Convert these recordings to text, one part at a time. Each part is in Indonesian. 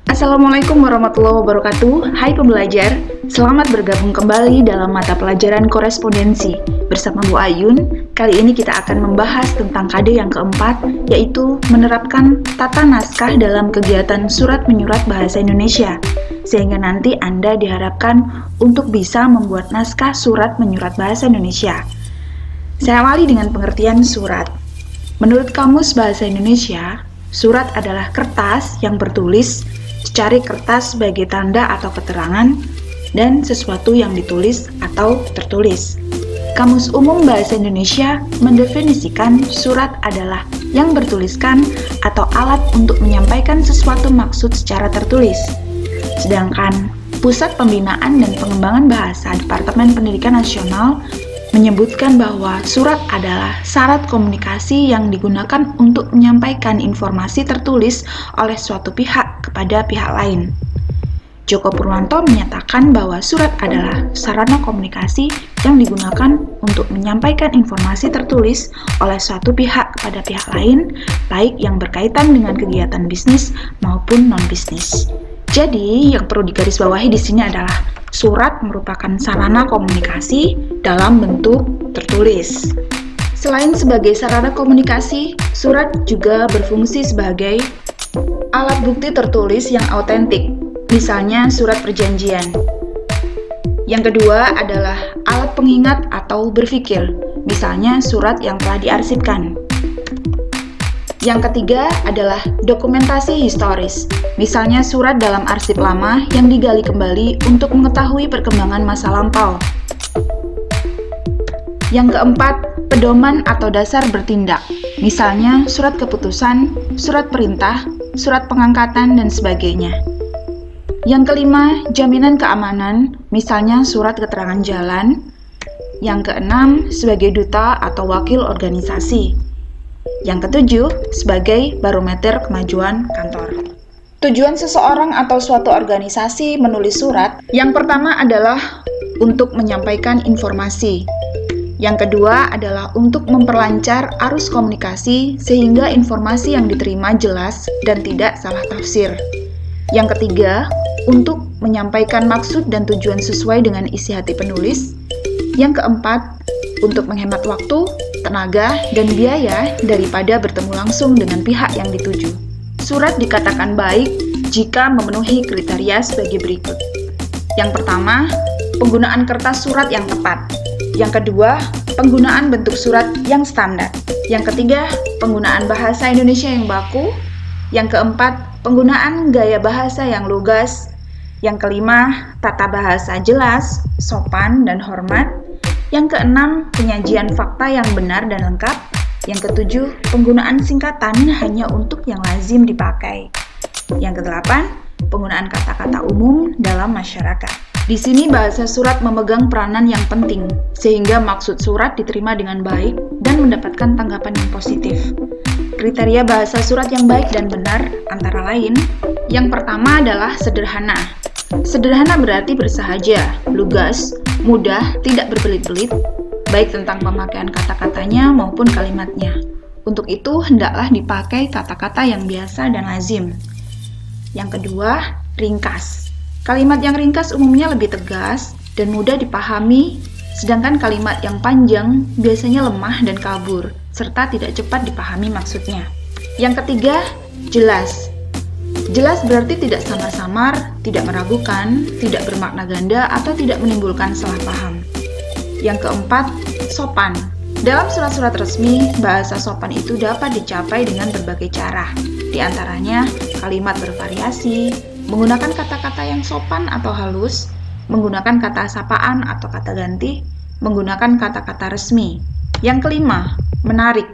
Assalamualaikum warahmatullahi wabarakatuh. Hai pembelajar, selamat bergabung kembali dalam mata pelajaran korespondensi. Bersama Bu Ayun, kali ini kita akan membahas tentang KD yang keempat, yaitu menerapkan tata naskah dalam kegiatan surat menyurat bahasa Indonesia. Sehingga nanti Anda diharapkan untuk bisa membuat naskah surat menyurat bahasa Indonesia. Saya awali dengan pengertian surat. Menurut Kamus Bahasa Indonesia, surat adalah kertas yang bertulis, secari kertas sebagai tanda atau keterangan, dan sesuatu yang ditulis atau tertulis. Kamus Umum Bahasa Indonesia mendefinisikan surat adalah yang bertuliskan atau alat untuk menyampaikan sesuatu maksud secara tertulis. Sedangkan Pusat Pembinaan dan Pengembangan Bahasa Departemen Pendidikan Nasional menyebutkan bahwa surat adalah syarat komunikasi yang digunakan untuk menyampaikan informasi tertulis oleh suatu pihak kepada pihak lain. Djoko Purwanto menyatakan bahwa surat adalah sarana komunikasi yang digunakan untuk menyampaikan informasi tertulis oleh suatu pihak kepada pihak lain, baik yang berkaitan dengan kegiatan bisnis maupun non-bisnis. Jadi, yang perlu digarisbawahi di sini adalah surat merupakan sarana komunikasi dalam bentuk tertulis. Selain sebagai sarana komunikasi, surat juga berfungsi sebagai alat bukti tertulis yang autentik, misalnya surat perjanjian. Yang kedua adalah alat pengingat atau berpikir, misalnya surat yang telah diarsipkan. Yang ketiga adalah dokumentasi historis, misalnya surat dalam arsip lama yang digali kembali untuk mengetahui perkembangan masa lampau. Yang keempat, pedoman atau dasar bertindak, misalnya surat keputusan, surat perintah, surat pengangkatan, dan sebagainya. Yang kelima, jaminan keamanan, misalnya surat keterangan jalan. Yang keenam, sebagai duta atau wakil organisasi. Yang ketujuh, sebagai barometer kemajuan kantor. Tujuan seseorang atau suatu organisasi menulis surat, yang pertama adalah untuk menyampaikan informasi. Yang kedua adalah untuk memperlancar arus komunikasi sehingga informasi yang diterima jelas dan tidak salah tafsir. Yang ketiga, untuk menyampaikan maksud dan tujuan sesuai dengan isi hati penulis. Yang keempat, untuk menghemat waktu, tenaga, dan biaya daripada bertemu langsung dengan pihak yang dituju. Surat dikatakan baik jika memenuhi kriteria sebagai berikut. Yang pertama, penggunaan kertas surat yang tepat. Yang kedua, penggunaan bentuk surat yang standar. Yang ketiga, penggunaan bahasa Indonesia yang baku. Yang keempat, penggunaan gaya bahasa yang lugas. Yang kelima, tata bahasa jelas, sopan, dan hormat. Yang keenam, penyajian fakta yang benar dan lengkap. Yang ketujuh, penggunaan singkatan hanya untuk yang lazim dipakai. Yang kedelapan, penggunaan kata-kata umum dalam masyarakat. Di sini bahasa surat memegang peranan yang penting, sehingga maksud surat diterima dengan baik dan mendapatkan tanggapan yang positif. Kriteria bahasa surat yang baik dan benar antara lain, yang pertama adalah sederhana. Sederhana berarti bersahaja, lugas, mudah, tidak berbelit-belit, baik tentang pemakaian kata-katanya maupun kalimatnya. Untuk itu, hendaklah dipakai kata-kata yang biasa dan lazim. Yang kedua, ringkas. Kalimat yang ringkas umumnya lebih tegas dan mudah dipahami, sedangkan kalimat yang panjang biasanya lemah dan kabur, serta tidak cepat dipahami maksudnya. Yang ketiga, jelas. Jelas berarti tidak samar-samar, tidak meragukan, tidak bermakna ganda, atau tidak menimbulkan salah paham. Yang keempat, sopan. Dalam surat-surat resmi, bahasa sopan itu dapat dicapai dengan berbagai cara. Di antaranya, kalimat bervariasi, menggunakan kata-kata yang sopan atau halus, menggunakan kata sapaan atau kata ganti, menggunakan kata-kata resmi. Yang kelima, menarik.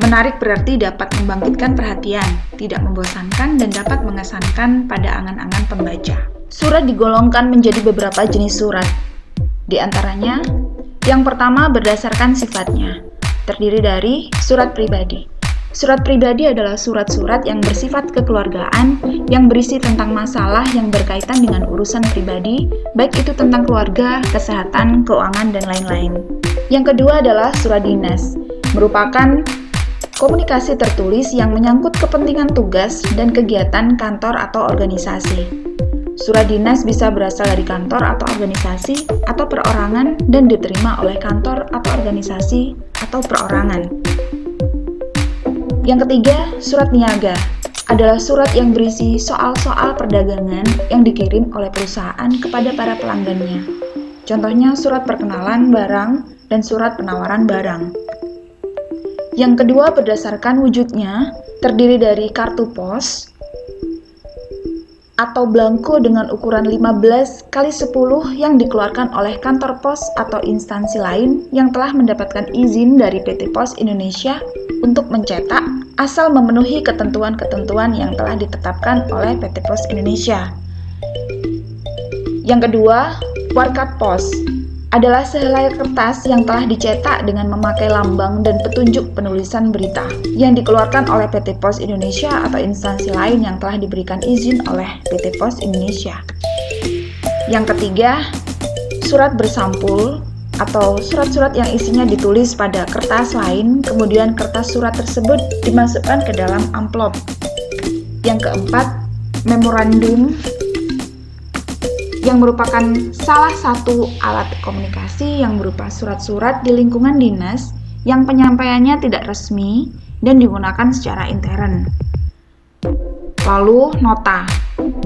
Menarik berarti dapat membangkitkan perhatian, tidak membosankan, dan dapat mengesankan pada angan-angan pembaca. Surat digolongkan menjadi beberapa jenis surat. Di antaranya, yang pertama berdasarkan sifatnya, terdiri dari surat pribadi. Surat pribadi adalah surat-surat yang bersifat kekeluargaan yang berisi tentang masalah yang berkaitan dengan urusan pribadi, baik itu tentang keluarga, kesehatan, keuangan, dan lain-lain. Yang kedua adalah surat dinas. merupakan komunikasi tertulis yang menyangkut kepentingan tugas dan kegiatan kantor atau organisasi. Surat dinas bisa berasal dari kantor atau organisasi atau perorangan dan diterima oleh kantor atau organisasi atau perorangan. Yang ketiga, surat niaga adalah surat yang berisi soal-soal perdagangan yang dikirim oleh perusahaan kepada para pelanggannya. Contohnya surat perkenalan barang dan surat penawaran barang. Yang kedua, berdasarkan wujudnya, terdiri dari kartu pos atau belangko dengan ukuran 15 x 10 yang dikeluarkan oleh kantor pos atau instansi lain yang telah mendapatkan izin dari PT Pos Indonesia untuk mencetak asal memenuhi ketentuan-ketentuan yang telah ditetapkan oleh PT Pos Indonesia. Yang kedua, warkat pos adalah sehelai kertas yang telah dicetak dengan memakai lambang dan petunjuk penulisan berita yang dikeluarkan oleh PT Pos Indonesia atau instansi lain yang telah diberikan izin oleh PT Pos Indonesia. Yang ketiga, surat bersampul atau surat-surat yang isinya ditulis pada kertas lain, kemudian kertas surat tersebut dimasukkan ke dalam amplop. Yang keempat, memorandum yang merupakan salah satu alat komunikasi yang berupa surat-surat di lingkungan dinas yang penyampaiannya tidak resmi dan digunakan secara intern. Lalu, nota,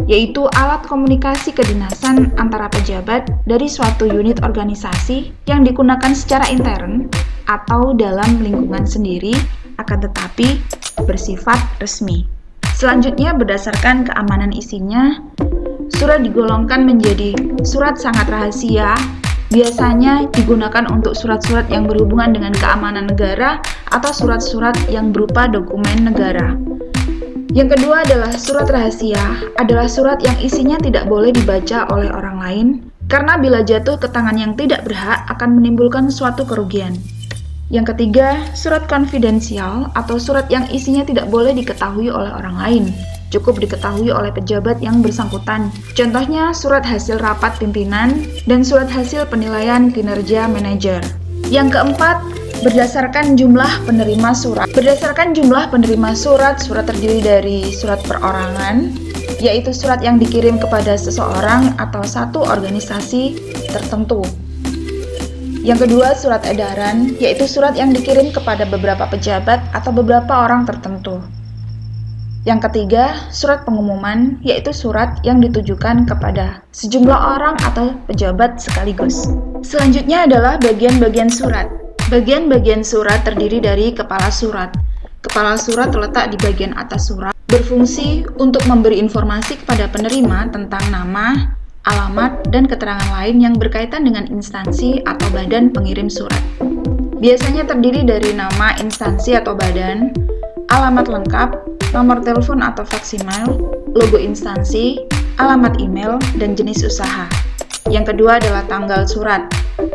yaitu alat komunikasi kedinasan antara pejabat dari suatu unit organisasi yang digunakan secara intern atau dalam lingkungan sendiri, akan tetapi bersifat resmi. Selanjutnya, berdasarkan keamanan isinya, surat digolongkan menjadi surat sangat rahasia, biasanya digunakan untuk surat-surat yang berhubungan dengan keamanan negara atau surat-surat yang berupa dokumen negara. Yang kedua adalah surat rahasia, adalah surat yang isinya tidak boleh dibaca oleh orang lain, karena bila jatuh ke tangan yang tidak berhak akan menimbulkan suatu kerugian. Yang ketiga, surat konfidensial atau surat yang isinya tidak boleh diketahui oleh orang lain, cukup diketahui oleh pejabat yang bersangkutan. Contohnya surat hasil rapat pimpinan dan surat hasil penilaian kinerja manajer. Yang keempat, berdasarkan jumlah penerima surat. Berdasarkan jumlah penerima surat, surat terdiri dari surat perorangan, yaitu surat yang dikirim kepada seseorang atau satu organisasi tertentu. Yang kedua, surat edaran, yaitu surat yang dikirim kepada beberapa pejabat atau beberapa orang tertentu. Yang ketiga, surat pengumuman, yaitu surat yang ditujukan kepada sejumlah orang atau pejabat sekaligus. Selanjutnya adalah bagian-bagian surat. Bagian-bagian surat terdiri dari kepala surat. Kepala surat terletak di bagian atas surat, berfungsi untuk memberi informasi kepada penerima tentang nama, alamat, dan keterangan lain yang berkaitan dengan instansi atau badan pengirim surat. Biasanya terdiri dari nama instansi atau badan, alamat lengkap, nomor telepon atau faksimal, logo instansi, alamat email, dan jenis usaha. Yang kedua adalah tanggal surat.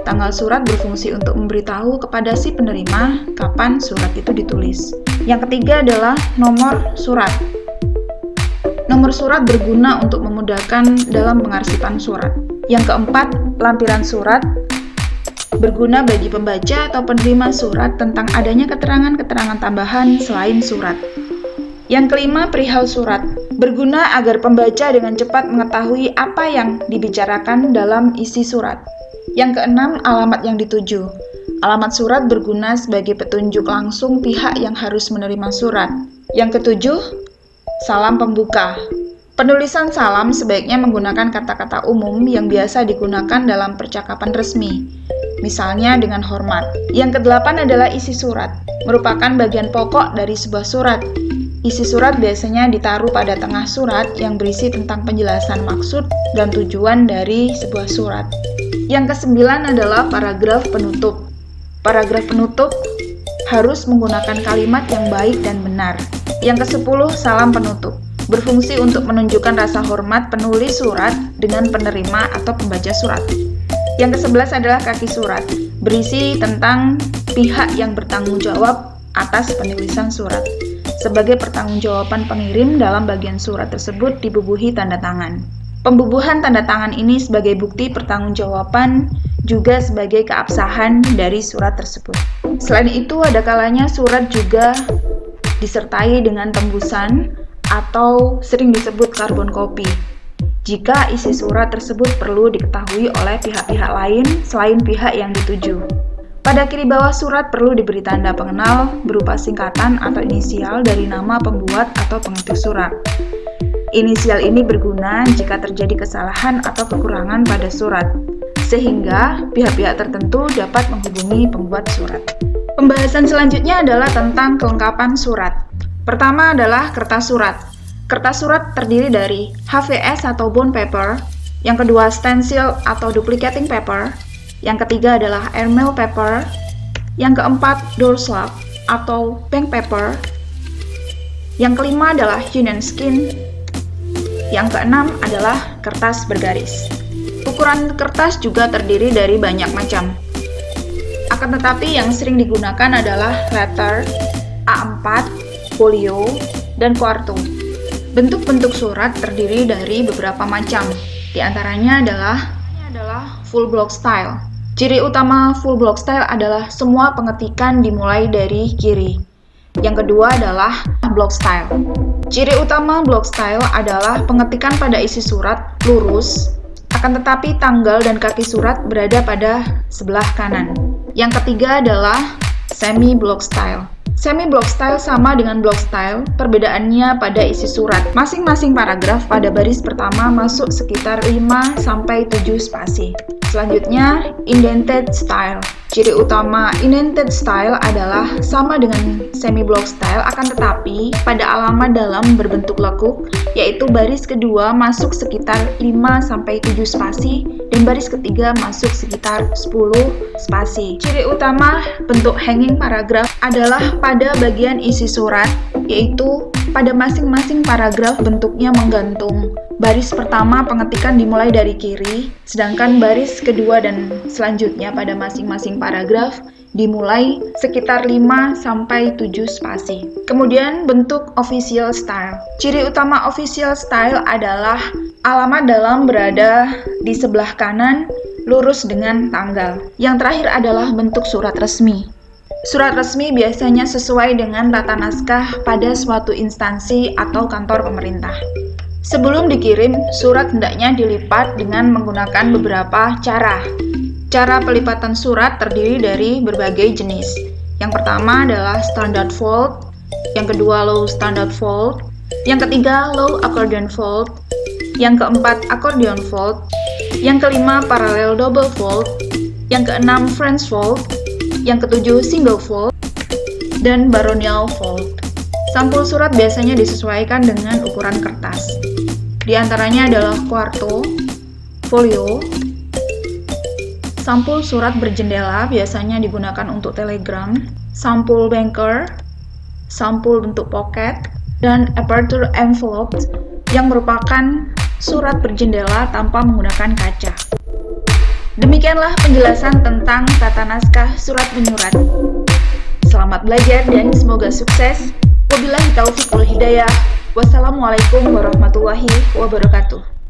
Tanggal surat berfungsi untuk memberitahu kepada si penerima kapan surat itu ditulis. Yang ketiga adalah nomor surat. Nomor surat berguna untuk memudahkan dalam pengarsipan surat. Yang keempat, lampiran surat berguna bagi pembaca atau penerima surat tentang adanya keterangan-keterangan tambahan selain surat. Yang kelima, perihal surat berguna agar pembaca dengan cepat mengetahui apa yang dibicarakan dalam isi surat. Yang keenam, alamat yang dituju. Alamat surat berguna sebagai petunjuk langsung pihak yang harus menerima surat. Yang ketujuh, salam pembuka. Penulisan salam sebaiknya menggunakan kata-kata umum yang biasa digunakan dalam percakapan resmi, misalnya dengan hormat. Yang kedelapan adalah isi surat, merupakan bagian pokok dari sebuah surat. Isi surat biasanya ditaruh pada tengah surat yang berisi tentang penjelasan maksud dan tujuan dari sebuah surat. Yang kesembilan adalah paragraf penutup. Paragraf penutup harus menggunakan kalimat yang baik dan benar. Yang kesepuluh, salam penutup. Berfungsi untuk menunjukkan rasa hormat penulis surat dengan penerima atau pembaca surat. Yang kesebelas adalah kaki surat. Berisi tentang pihak yang bertanggung jawab atas penulisan surat. Sebagai pertanggungjawaban pengirim dalam bagian surat tersebut dibubuhi tanda tangan. Pembubuhan tanda tangan ini sebagai bukti pertanggungjawaban juga sebagai keabsahan dari surat tersebut. Selain itu, ada kalanya surat juga disertai dengan tembusan atau sering disebut karbon copy. Jika isi surat tersebut perlu diketahui oleh pihak-pihak lain selain pihak yang dituju. Pada kiri bawah surat perlu diberi tanda pengenal berupa singkatan atau inisial dari nama pembuat atau pengetik surat. Inisial ini berguna jika terjadi kesalahan atau kekurangan pada surat, sehingga pihak-pihak tertentu dapat menghubungi pembuat surat. Pembahasan selanjutnya adalah tentang kelengkapan surat. Pertama adalah kertas surat. Kertas surat terdiri dari HVS atau bond paper, yang kedua stencil atau duplicating paper, yang ketiga adalah airmail paper, yang keempat doorslab atau bank paper, yang kelima adalah union skin, yang keenam adalah kertas bergaris. Ukuran kertas juga terdiri dari banyak macam. Akan tetapi yang sering digunakan adalah letter, A4, folio, dan quarto. Bentuk-bentuk surat terdiri dari beberapa macam. Di antaranya adalah full block style. Ciri utama full block style adalah semua pengetikan dimulai dari kiri. Yang kedua adalah block style. Ciri utama block style adalah pengetikan pada isi surat lurus, akan tetapi tanggal dan kaki surat berada pada sebelah kanan. Yang ketiga adalah semi block style. Semi block style sama dengan block style, perbedaannya pada isi surat. Masing-masing paragraf pada baris pertama masuk sekitar 5-7 spasi. Selanjutnya, indented style. Ciri utama indented style adalah sama dengan semi block style, akan tetapi pada alamat dalam berbentuk lekuk, yaitu baris kedua masuk sekitar 5-7 spasi dan baris ketiga masuk sekitar 10 spasi. Ciri utama bentuk hanging paragraph adalah pada bagian isi surat, yaitu pada masing-masing paragraf bentuknya menggantung. Baris pertama pengetikan dimulai dari kiri, sedangkan baris kedua dan selanjutnya pada masing-masing paragraf dimulai sekitar 5-7 spasi. Kemudian bentuk official style. Ciri utama official style adalah alamat dalam berada di sebelah kanan, lurus dengan tanggal. Yang terakhir adalah bentuk surat resmi. Surat resmi biasanya sesuai dengan tata naskah pada suatu instansi atau kantor pemerintah. Sebelum dikirim, surat hendaknya dilipat dengan menggunakan beberapa cara. Cara pelipatan surat terdiri dari berbagai jenis. Yang pertama adalah standard fold, yang kedua low standard fold, yang ketiga low accordion fold, yang keempat accordion fold, yang kelima parallel double fold, yang keenam French fold, yang ketujuh single fold, dan baronial fold. Sampul surat biasanya disesuaikan dengan ukuran kertas. Di antaranya adalah quarto, folio, sampul surat berjendela biasanya digunakan untuk telegram, sampul banker, sampul bentuk pocket, dan aperture envelope yang merupakan surat berjendela tanpa menggunakan kaca. Demikianlah penjelasan tentang tata naskah surat menyurat. Selamat belajar dan semoga sukses. Wabillahi taufiq wal hidayah. Wassalamualaikum warahmatullahi wabarakatuh.